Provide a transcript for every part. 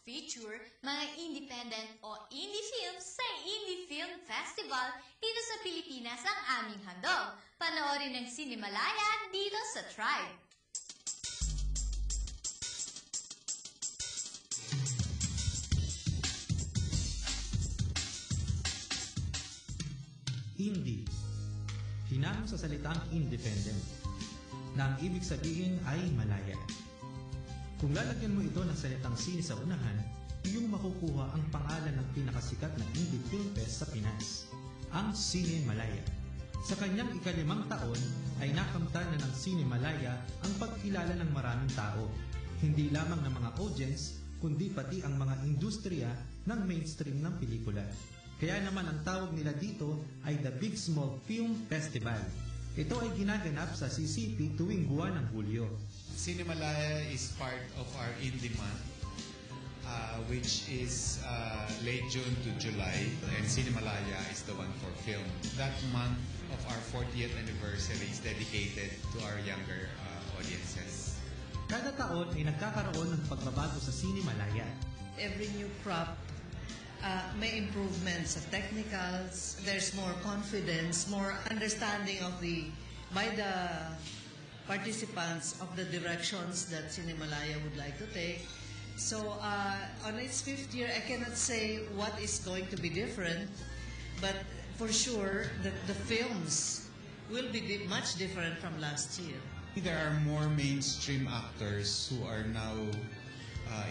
feature mga independent o indie films sa Indie Film Festival dito sa Pilipinas ang aming handog. Panoorin ng Cinemalaya dito sa Tribe. Indie. Hinango sa salitang independent, na ang ibig sabihin ay malaya. Kung lalagyan mo ito ng salitang sine sa unahan, iyong makukuha ang pangalan ng pinakasikat na indie film fest sa Pinas, ang Cinemalaya. Sa kanyang ika-5 taon ay nakamtan na ng Cinemalaya ang pagkilala ng maraming tao, hindi lamang ng mga audience, kundi pati ang mga industriya ng mainstream ng pelikula. Kaya naman ang tawag nila dito ay The Big Small Film Festival. Ito ay ginaganap sa CCP tuwing buwan ng Hulyo. Cinemalaya is part of our Indie Month, which is late June to July, and Cinemalaya is the one for film. That month of our 40th anniversary is dedicated to our younger audiences. Kada taon ay nagkakaroon ng pagbabago sa Cinemalaya. Every new crop may improvements sa technicals. There's more confidence, more understanding by the participants of the directions that Cinemalaya would like to take. So on its 5th year, I cannot say what is going to be different, but for sure the films will be much different from last year. There are more mainstream actors who are now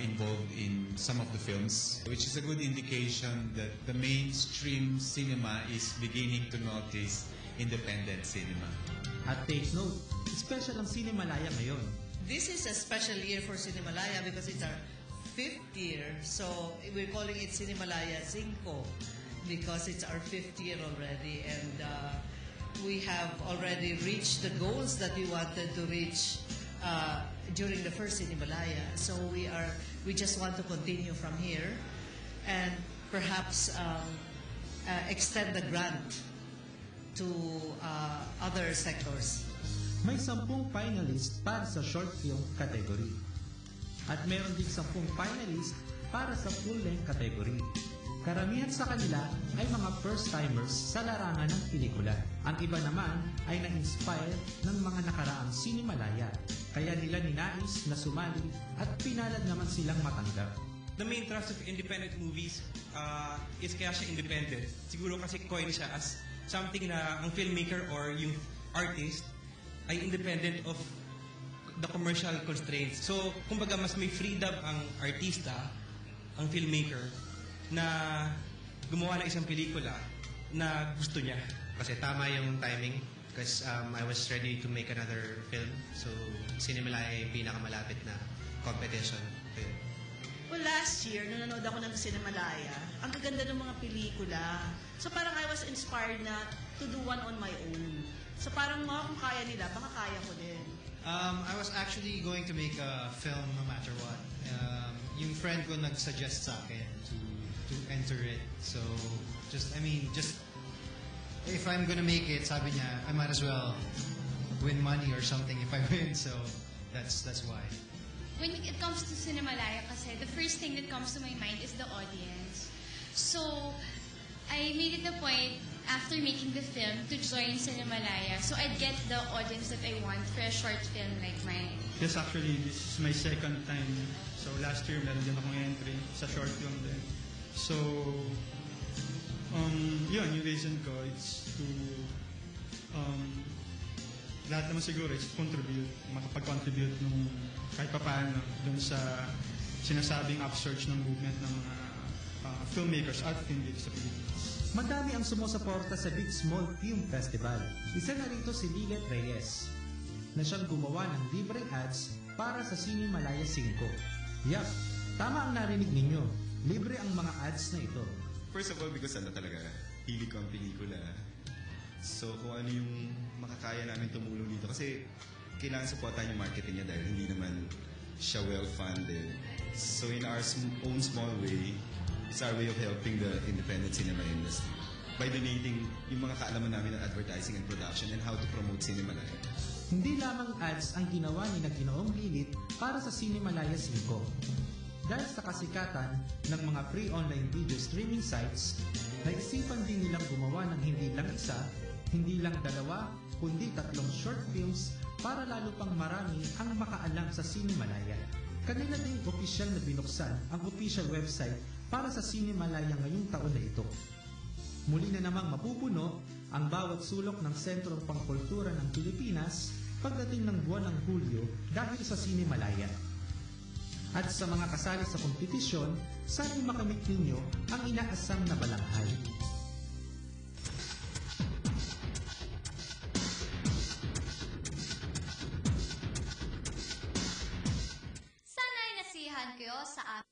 involved in some of the films, which is a good indication that the mainstream cinema is beginning to notice independent cinema. At take note, special ang Cinemalaya ngayon. This is a special year for Cinemalaya because it's our 5th year. So we're calling it Cinemalaya 5 because it's our 5th year already, and we have already reached the goals that we wanted to reach during the first Cinemalaya. So we just want to continue from here and perhaps extend the grant to other sectors. May 10 finalist para sa short film category. At meron din 10 finalist para sa full-length category. Karamihan sa kanila ay mga first-timers sa larangan ng pelikula. Ang iba naman ay na-inspire ng mga nakaraang Cinemalaya. Kaya nila ninais na sumali at pinalad naman silang matanggap. The main thrust of independent movies is kaya siya independent. Siguro kasi coin siya as something na ang filmmaker or yung artist ay independent of the commercial constraints. So, kumbaga mas may freedom ang artista, ang filmmaker, na gumawa ng isang pelikula na gusto niya. Kasi tama yung timing because I was ready to make another film. So, Cinemalaya ay pinakamalapit na competition. Well, last year, nung nanood ako ng Cinemalaya, ang gaganda ng mga pelikula. So parang I was inspired na to do one on my own. So parang kung kaya nila, baka kaya ko din. I was actually going to make a film no matter what. Yung friend ko nag-suggest sa akin to enter it. So, just if I'm gonna make it, sabi niya, I might as well win money or something if I win. So, that's why. When it comes to Cinemalaya kasi, the first thing that comes to my mind is the audience. So, I made it a point after making the film to join Cinemalaya so I'd get the audience that I want for a short film like mine. Yes, actually, this is my second time. So, last year, meron din akong entry sa short film din. So, yun, yung reason ko, it's to, lahat naman siguro is contribute, makapag-contribute nung kahit papaano dun sa sinasabing upsurge ng movement ng mga filmmakers at filmmakers sa Pilipinas. Madami ang sumusuporta sa Big Small Film Festival. Isa na rito si Lilet Reyes, na siyang gumawa ng libreng ads para sa Cinemalaya 5. Yup, tama ang narinig ninyo. Libre ang mga ads na ito. First of all, because talaga, hilig ko ang pelikula. So, kung ano yung makakaya namin tumulong dito. Kasi, kailangan supportan yung marketing niya dahil hindi naman siya well-funded. So, in our own small way, it's our way of helping the independent cinema industry by donating yung mga kaalaman namin ng advertising and production and how to promote Cinemalaya. Hindi lamang ads ang ginawa ni Ginoong Lilit para sa Cinemalaya 5. Dahil sa kasikatan ng mga free online video streaming sites, naisipan din nilang gumawa ng hindi lang isa, hindi lang dalawa, kundi 3 short films para lalo pang marami ang makaalam sa Cinemalaya. Kanila ding opisyal na binuksan ang official website para sa Cinemalaya ngayong taon na ito. Muli na namang mapupuno ang bawat sulok ng Sentrong Pangkultura ng Pilipinas pagdating ng buwan ng Hulyo dahil sa Cinemalaya. At sa mga kasali sa kompetisyon, sana'y makamit ninyo ang inaasam na balanghay. Sana'y nasiyahan kayo sa